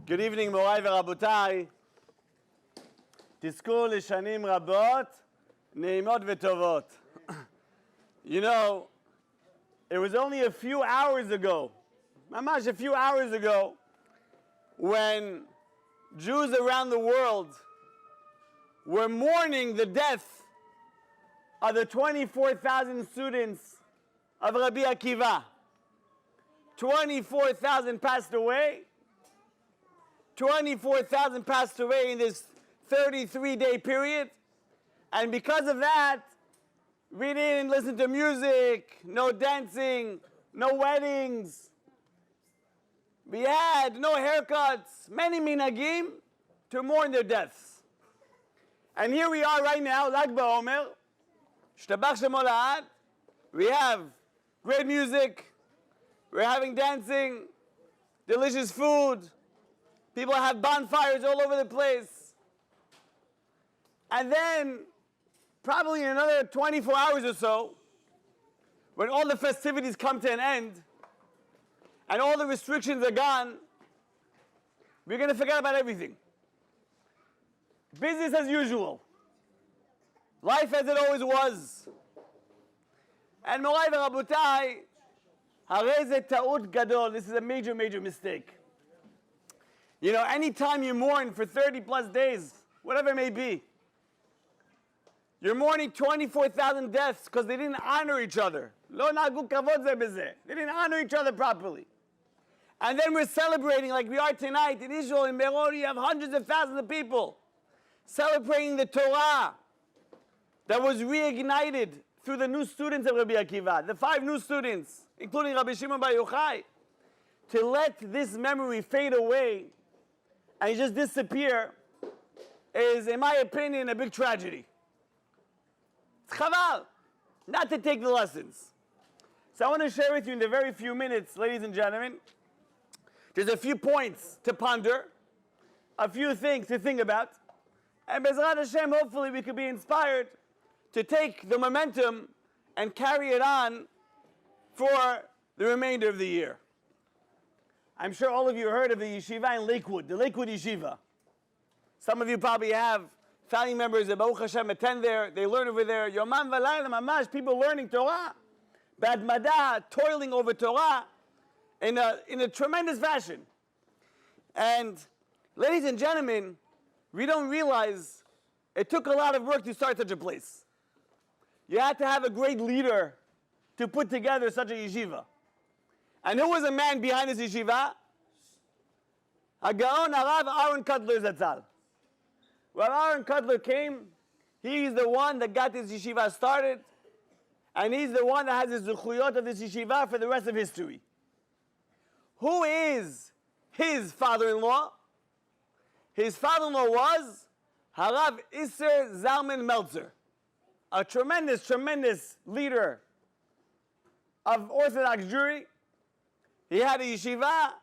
Good evening, Morai v'Rabotai. תזכו לשנים רבות, נעימות וטובות. You know, it was only a few hours ago, mamash a few hours ago, when Jews around the world were mourning the death of the 24,000 students of Rabbi Akiva. 24,000 passed away. 24,000 passed away in this 33-day period. And because of that, we didn't listen to music, no dancing, no weddings. We had no haircuts, many minhagim to mourn their deaths. And here we are right now, Lag BaOmer, Shtabach Shemo La'ad. We have great music, we're having dancing, delicious food, people have bonfires all over the place. And then, probably in another 24 hours or so, when all the festivities come to an end, and all the restrictions are gone, we're going to forget about everything. Business as usual. Life as it always was. And Morai v'Rabotai, harei ze ta'ut gadol. This is a major, major mistake. You know, anytime you mourn for 30 plus days, whatever it may be, you're mourning 24,000 deaths because they didn't honor each other. Lo nagu kavod ze bezeh. They didn't honor each other properly. And then we're celebrating like we are tonight in Israel, in Meron, you have hundreds of thousands of people celebrating the Torah that was reignited through the new students of Rabbi Akiva, the 5 new students, including Rabbi Shimon Bar Yochai. To let this memory fade away and just disappear is, in my opinion, a big tragedy. It's chaval not to take the lessons. So I want to share with you in the very few minutes, ladies and gentlemen, there's a few points to ponder, a few things to think about, and Bezrat Hashem, hopefully we could be inspired to take the momentum and carry it on for the remainder of the year. I'm sure all of you heard of the yeshiva in Lakewood, the Lakewood Yeshiva. Some of you probably have family members that Baruch Hashem attend there, they learn over there. Yomam v'layla mamash, people learning Torah, b'admada, toiling over Torah in a tremendous fashion. And ladies and gentlemen, we don't realize it took a lot of work to start such a place. You had to have a great leader to put together such a yeshiva. And who was the man behind this yeshiva? HaGaon Harav Aaron Kotler Zatzal. When Aaron Kotler came, he's the one that got this yeshiva started, and he's the one that has the zuchuyot of this yeshiva for the rest of history. Who is his father-in-law? His father-in-law was Harav Isser Zalman Meltzer, a tremendous, tremendous leader of Orthodox Jewry. He had a yeshiva.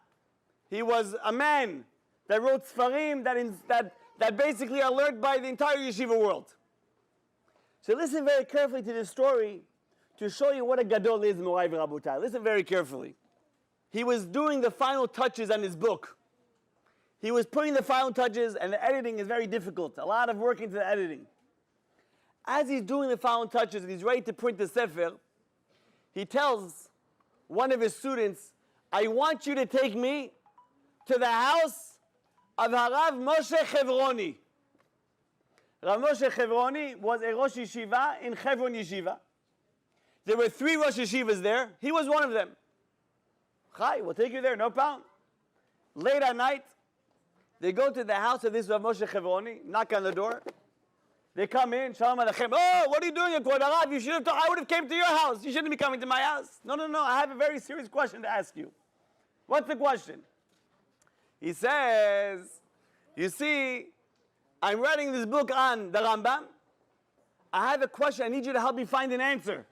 He was a man that wrote sfarim that basically are learned by the entire yeshiva world. So listen very carefully to this story to show you what a gadol is, Morai v'Rabotai. Listen very carefully. He was doing the final touches on his book. He was putting the final touches, and the editing is very difficult. A lot of work into the editing. As he's doing the final touches and he's ready to print the sefer, he tells one of his students, I want you to take me to the house of Harav Moshe Chevroni. Rav Moshe Chevroni was a Rosh Yeshiva in Chevron Yeshiva. There were 3 Rosh Yeshivas there. He was one of them. Chai, we'll take you there, no problem. Late at night, they go to the house of this Rav Moshe Chevroni, knock on the door. They come in, Shalom Aleichem. Oh, what are you doing, Kvod Harav? You should have I would have came to your house. You shouldn't be coming to my house. No, I have a very serious question to ask you. What's the question? He says, you see, I'm writing this book on the Rambam. I have a question. I need you to help me find an answer.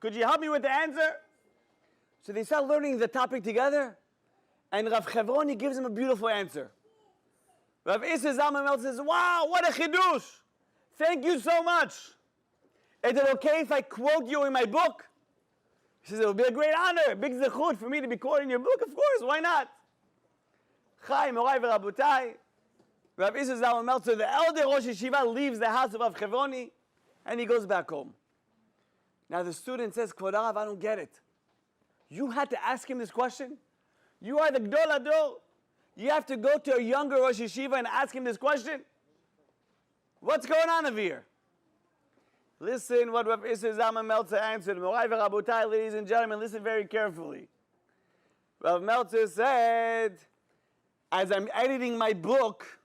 Could you help me with the answer? So they start learning the topic together, and Rav Chevroni gives him a beautiful answer. Rav Isser Zalman Meltzer says, wow, what a chidush. Thank you so much. Is it okay if I quote you in my book? He says, it would be a great honor, a big zechut for me to be quoting your book. Of course, why not? Chai, Morai v'Rabotai, Rabbi Isa Zalman Meltzer, the elder Rosh Yeshiva, leaves the house of Rav Chevroni, and he goes back home. Now the student says, Kvod Harav, I don't get it. You had to ask him this question? You are the Gdol Ador. You have to go to a younger Rosh Yeshiva and ask him this question? What's going on over here? Listen what Rav Isa Zalman Meltzer answered. Morai v'Rabotai, ladies and gentlemen, listen very carefully. Rav Meltzer said, as I'm editing my book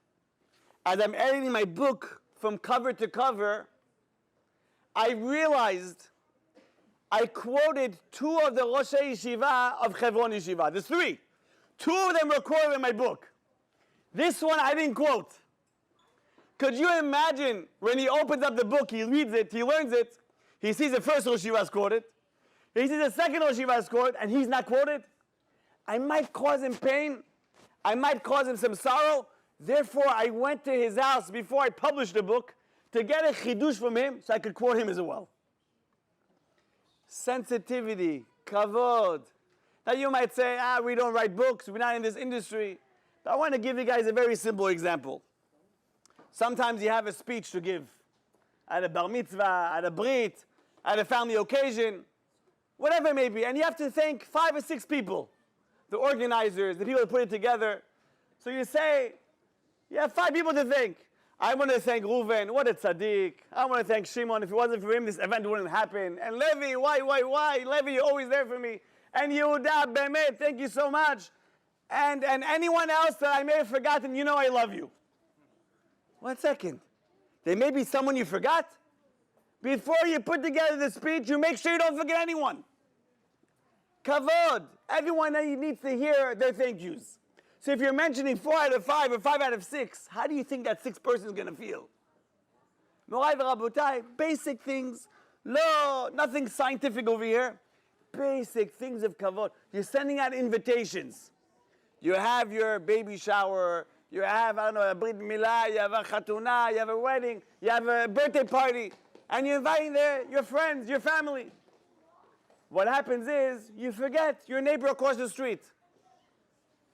from cover to cover, I realized I quoted two of the Rosh Yeshiva of Chevron Yeshiva. There's three. Two of them were quoted in my book. This one I didn't quote. Could you imagine when he opens up the book, he reads it, he learns it, he sees the first Rosh Yeshiva is quoted, he sees the second Rosh Yeshiva is quoted, and he's not quoted? I might cause him pain. I might cause him some sorrow. Therefore, I went to his house before I published the book to get a chidush from him so I could quote him as well. Sensitivity, kavod. Now you might say, we don't write books, we're not in this industry. But I want to give you guys a very simple example. Sometimes you have a speech to give at a bar mitzvah, at a brit, at a family occasion, whatever it may be, and you have to thank 5 or 6 people, the organizers, the people that put it together. So you say, you have 5 people to thank. I want to thank Reuven, what a tzaddik. I want to thank Shimon. If it wasn't for him, this event wouldn't happen. And Levi, why? Levi, you're always there for me. And Yehuda, Bemet, thank you so much. And anyone else that I may have forgotten, you know I love you. 1 second. There may be someone you forgot. Before you put together the speech, you make sure you don't forget anyone. Kavod. Everyone needs to hear their thank yous. So if you're mentioning 4 out of 5 or 5 out of 6, how do you think that 6th person is going to feel? Morai v'Rabotai, basic things. No, nothing scientific over here. Basic things of kavod. You're sending out invitations. You have your baby shower. You have, a brit milah, you have a chatuna, you have a wedding, you have a birthday party, and you're inviting your friends, your family. What happens is, you forget your neighbor across the street.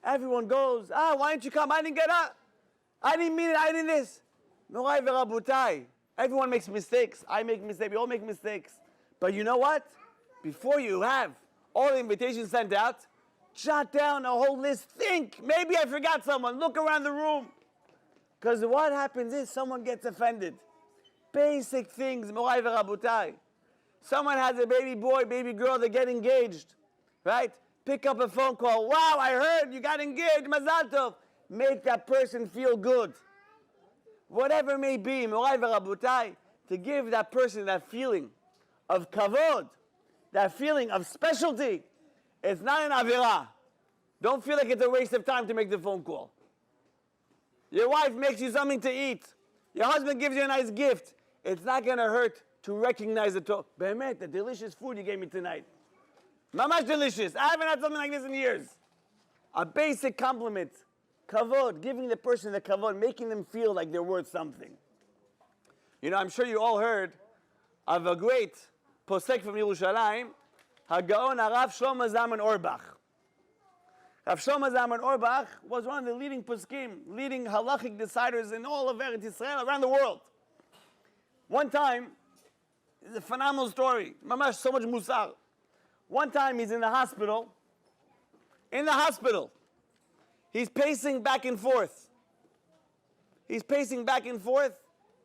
Everyone goes, why didn't you come? I didn't get up. I didn't mean it, I didn't this. Morai v'Rabotai. Everyone makes mistakes. I make mistakes, we all make mistakes. But you know what? Before you have all the invitations sent out, jot down a whole list. Think, maybe I forgot someone. Look around the room. Because what happens is someone gets offended. Basic things, Morai v'Rabotai. Someone has a baby boy, baby girl, they get engaged. Right? Pick up a phone call. Wow, I heard you got engaged. Mazal tov. Make that person feel good. Whatever it may be, Morai v'Rabotai, to give that person that feeling of kavod, that feeling of specialty. It's not an avirah. Don't feel like it's a waste of time to make the phone call. Your wife makes you something to eat. Your husband gives you a nice gift. It's not going to hurt to recognize the Be'emet, the delicious food you gave me tonight. Mamash delicious. I haven't had something like this in years. A basic compliment. Kavod, giving the person the kavod, making them feel like they're worth something. You know, I'm sure you all heard of a great posek from Yerushalayim, Hagaon Rav Shlomo Zalman Auerbach. Rav Shlomo Zalman Auerbach was one of the leading poskim, leading halachic deciders in all of Eretz Yisrael, around the world. One time, it's a phenomenal story, mamash, so much musar. One time he's in the hospital. He's pacing back and forth.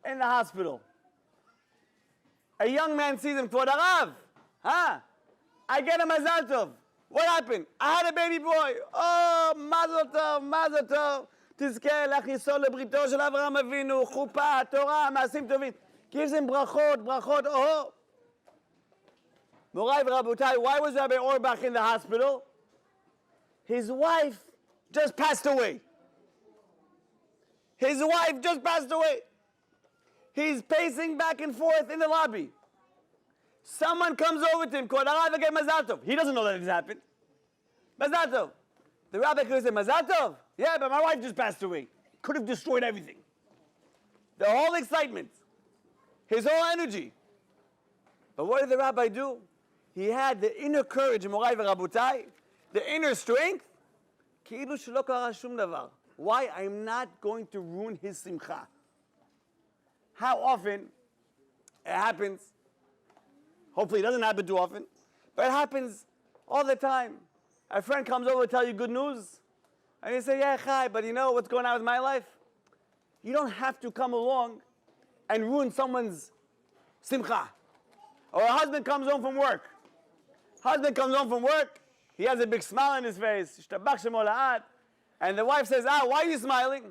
in the hospital. A young man sees him, Kvod Harav, I get a mazal tov. What happened? I had a baby boy. Oh, mazal tov. תזכה להכניסו לבריתו של אברהם אבינו, חופה, תורה, מעשים טובים. Gives him brachot, oh. Morai v'Rabotai, why was Rabbi Auerbach in the hospital? His wife just passed away. He's pacing back and forth in the lobby. Someone comes over to him, Kvod Harav, get mazal tov. He doesn't know that this happened. Mazal tov. The rabbi could say, mazal tov? Yeah, but my wife just passed away. Could have destroyed everything. The whole excitement. His whole energy. But what did the rabbi do? He had the inner courage, Morai v'Rabotai, the inner strength. כאילו שלא קרה שום דבר. Why? I'm not going to ruin his simcha. How often it happens, hopefully it doesn't happen too often, but it happens all the time. A friend comes over to tell you good news, and you say, yeah, hi, but you know what's going on with my life? You don't have to come along and ruin someone's simcha. Or a husband comes home from work. Husband comes home from work, he has a big smile on his face, and the wife says, why are you smiling?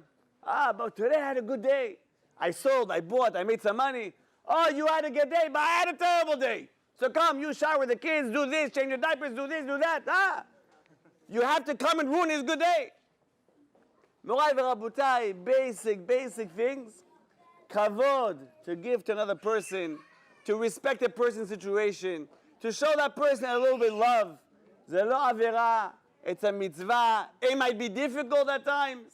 But today I had a good day. I sold, I bought, I made some money. Oh, you had a good day, but I had a terrible day. So come, you shower the kids, do this, change your diapers, do this, do that. You have to come and ruin his good day. Morai v'rabutai, basic things. Kavod, to give to another person, to respect a person's situation, to show that person a little bit of love. Ze lo avera, it's a mitzvah. It might be difficult at times,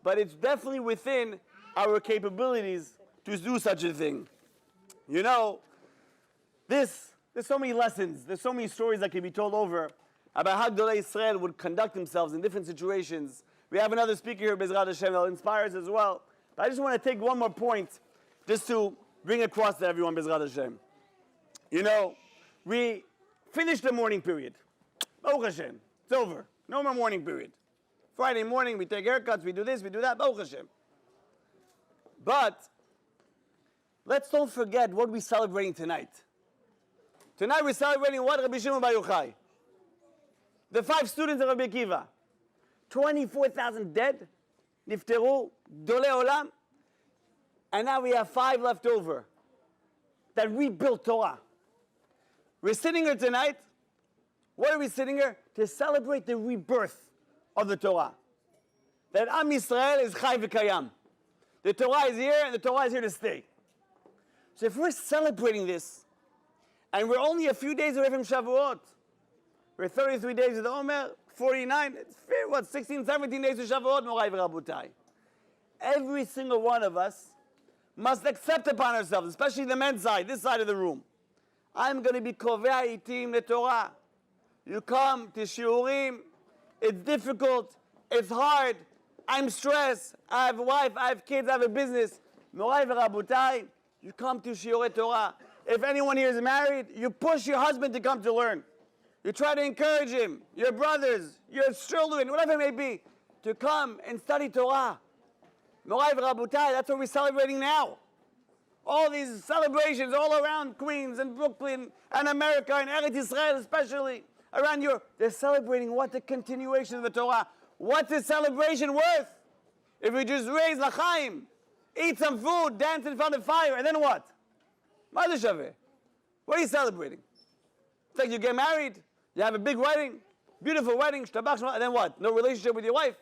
but it's definitely within our capabilities to do such a thing. You know, there's so many lessons, there's so many stories that can be told over about how Gedolei Israel would conduct themselves in different situations. We have another speaker here, Bezrat Hashem, that will inspire us as well. But I just want to take one more point just to bring across to everyone, Bezrat Hashem. You know, we finished the morning period. Baruch Hashem. It's over. No more morning period. Friday morning, we take haircuts, we do this, we do that. Baruch Hashem. But let's don't forget what we're celebrating tonight. Tonight we're celebrating what? Rabbi Shimon Bar Yochai. The 5 students of Rabbi Akiva. 24,000 dead. Nifteru. Gedolei Olam. And now we have 5 left over that rebuilt Torah. We're sitting here tonight. What are we sitting here? To celebrate the rebirth of the Torah. That Am Yisrael is Chai v'Kayam. The Torah is here, and the Torah is here to stay. So if we're celebrating this, and we're only a few days away from Shavuot, we're 33 days of the Omer, 49, it's 16, 17 days of Shavuot, Morai v'Rabutai. Every single one of us must accept upon ourselves, especially the men's side, this side of the room. I'm going to be Kovea Itim the Torah. You come to Shiurim, it's difficult, it's hard, I'm stressed, I have a wife, I have kids, I have a business. Morai v'Rabutai, you come to Shiurei Torah. If anyone here is married, you push your husband to come to learn. You try to encourage him, your brothers, your children, whatever it may be, to come and study Torah. Morai v'Rabutai, that's what we're celebrating now. All these celebrations all around Queens and Brooklyn and America and Eretz Israel especially, around Europe, they're celebrating what? The continuation of the Torah. What's the celebration worth? If we just raise l'chaim, eat some food, dance in front of fire, and then what? What are you celebrating? It's like you get married, you have a big wedding, beautiful wedding, and then what? No relationship with your wife.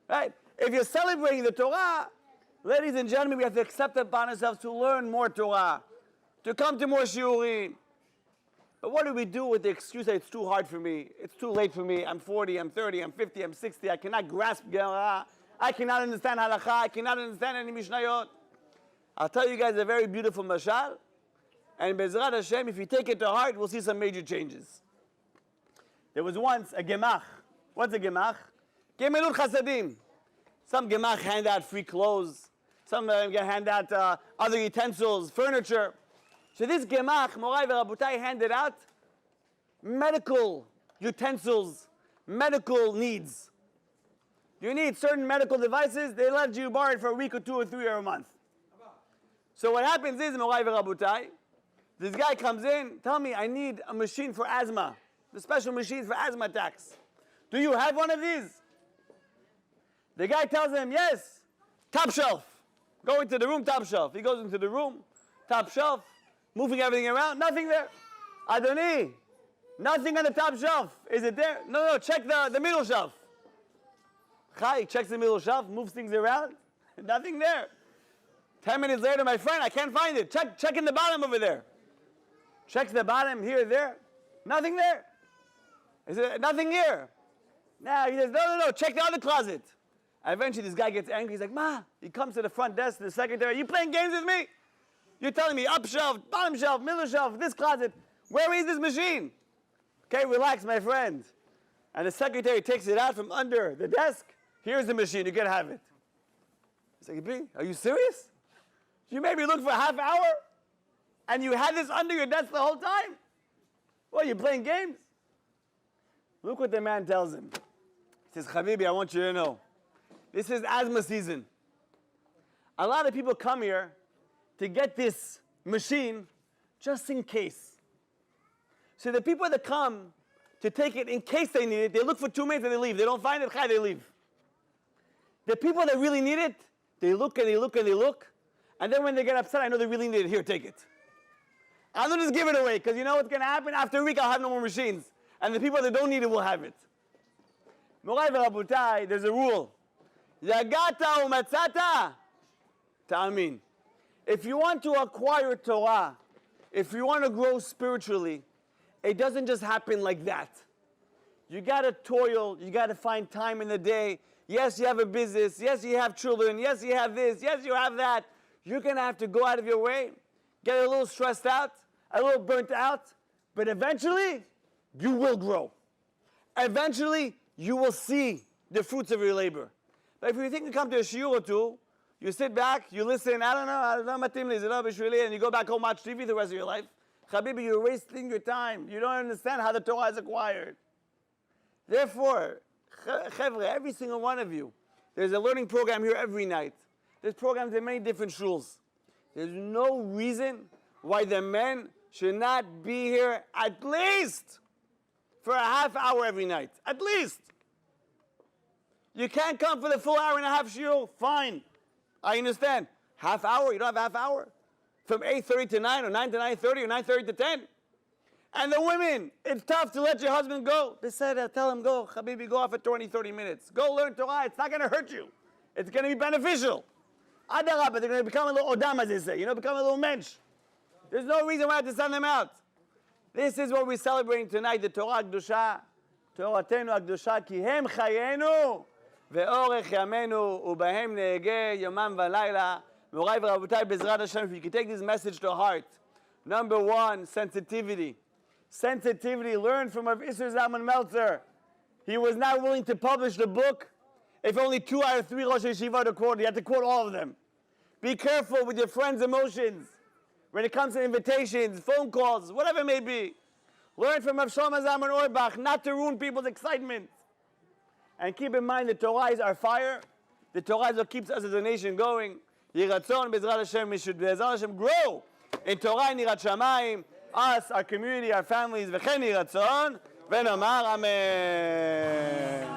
Right? If you're celebrating the Torah, ladies and gentlemen, we have to accept upon ourselves to learn more Torah, to come to more shiurim. But what do we do with the excuse that it's too hard for me, it's too late for me, I'm 40, I'm 30, I'm 50, I'm 60, I cannot grasp Gemara, I cannot understand halakha, I cannot understand any mishnayot. I'll tell you guys a very beautiful mashal, and Bezrat Hashem, if you take it to heart, we'll see some major changes. There was once a gemach. What's a gemach? Gemilut chasadim. Some gemach hand out free clothes, some hand out other utensils, furniture. So this gemach, Morai v'Rabutai, handed out medical utensils, medical needs. You need certain medical devices, they let you borrow it for a week or 2 or 3 or a month. So what happens is, Morai v'Rabutai, this guy comes in, tell me, I need a machine for asthma, the special machines for asthma attacks. Do you have one of these? The guy tells him, yes, top shelf. Go into the room, top shelf. He goes into the room, top shelf, moving everything around, nothing there. Adoni, nothing on the top shelf. Is it there? No, check the middle shelf. Chai checks the middle shelf, moves things around, nothing there. 10 minutes later, my friend, I can't find it. Check in the bottom over there. Checks the bottom, here, there. Nothing there. Is it nothing here? Now he says, no, check the other closet. Eventually this guy gets angry, he's like, Ma, he comes to the front desk, to the secretary, you playing games with me? You're telling me up shelf, bottom shelf, middle shelf, this closet. Where is this machine? Okay, relax, my friend. And the secretary takes it out from under the desk. Here's the machine. You can have it. He's like, B, are you serious? You made me look for a half hour? And you had this under your desk the whole time? What, you're playing games? Look what the man tells him. He says, Habibi, I want you to know, this is asthma season. A lot of people come here to get this machine just in case. So the people that come to take it in case they need it, they look for 2 minutes and they leave. They don't find it, they leave. The people that really need it, they look and they look and they look, and then when they get upset, I know they really need it. Here, take it. I don't just give it away, because you know what's going to happen? After a week, I'll have no more machines. And the people that don't need it will have it. Morai v'rabotai, there's a rule. Yagata u'matzata ta'amin. If you want to acquire Torah, if you want to grow spiritually, it doesn't just happen like that. You got to toil. You got to find time in the day. Yes, you have a business. Yes, you have children. Yes, you have this. Yes, you have that. You're going to have to go out of your way, get a little stressed out, a little burnt out, but eventually, you will grow. Eventually, you will see the fruits of your labor. But if you think to come to a shiur or two, you sit back, you listen, I don't know, and you go back home, watch TV the rest of your life. Habibi, you're wasting your time. You don't understand how the Torah is acquired. Therefore, every single one of you, there's a learning program here every night. There's programs in many different shuls. There's no reason why the men should not be here at least for a half hour every night. At least. You can't come for the full hour and a half shiur, fine. I understand. Half hour, you don't have half hour? From 8:30 to 9, or 9 to 9:30, or 9:30 to 10. And the women, it's tough to let your husband go. They said, tell him go, Habibi, go off for 20, 30 minutes. Go learn Torah, it's not going to hurt you. It's going to be beneficial. Adarabah, they're going to become a little odam, as they say, become a little mensch. There's no reason why I have to send them out. This is what we're celebrating tonight, the Torah Kedusha. Toratenu Kedusha, ki hem chayenu, ve'orech yamenu, u'bahem ne'egeh yomam v'layla. Morai v'rabotai, Bezrat Hashem, if you can take this message to heart. Number one, sensitivity. Sensitivity, learn from Rav Isser Zalman Meltzer. He was not willing to publish the book if only 2 out of 3 Rosh Yeshiva to quote. He had to quote all of them. Be careful with your friends' emotions when it comes to invitations, phone calls, whatever it may be. Learn from Rav Shlomo Zalman Auerbach not to ruin people's excitement. And keep in mind the Torah is our fire. The Torah is what keeps us as a nation going. Yiratzon, Bezrat Hashem, we should Bezrat Hashem grow in Torah and Yirat Shamayim. Us, our community, our families, v'chen Yiratzon, v'nomar Amen.